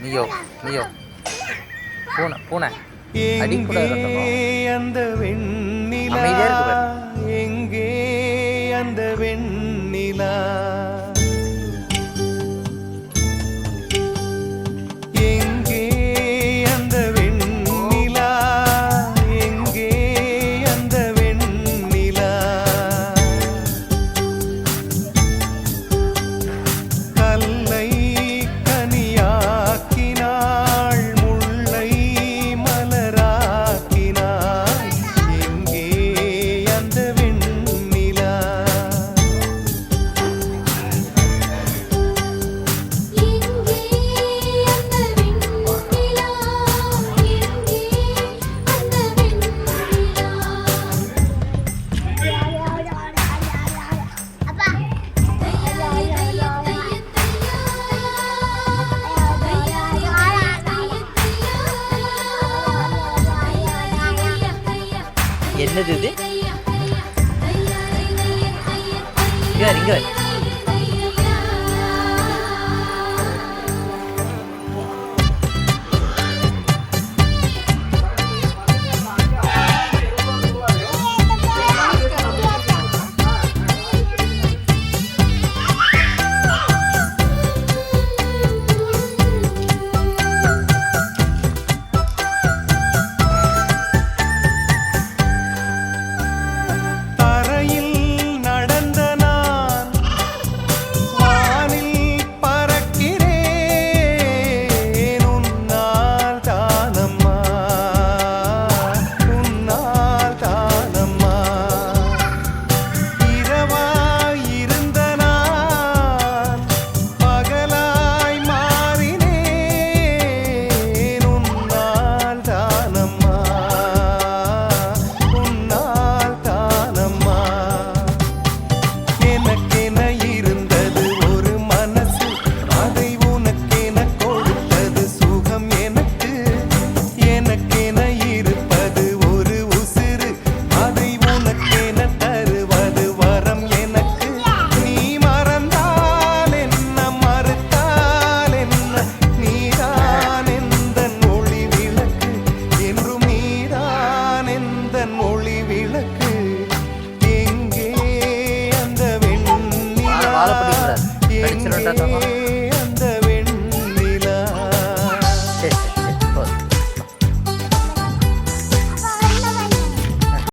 மியோ மியோ பூனை பூனை அடிக்கூடாது. அந்த வெண்ணிலா எங்கே அந்த வெண்ணிலா எங்கே அந்த வெண்ணிலா எங்கே அந்த வெண்ணிலா கல்லை கனியாக்கினாள் முல்லை மலராக்கினாள் எங்கே அந்த வெண்ணிலா என்னது இது? இங்க தரையில் நடந்த நான் வானில் பறக்கிறேன் உன்னால் தானம்மா உன்னால் தானம்மா இரவாய் இருந்த நான் பகலாய் மாறினேன் உன்னால் தானம்மா உன்னால் தானம்மா எனக்கென இருந்தது ஒரு மனசு அதை உனக்கென கொடுத்தது சுகம் எனக்கு எனக்கென இருப்பது ஒரு உசிறு அதை உனக்கென தருவது வரம் எனக்கு நீ மறந்தால் என்ன மறுத்தால் என்ன நீதான் எந்தன் ஒளி விளக்கு என்றும் நீதான் எந்தன் ஒளி விளக்கு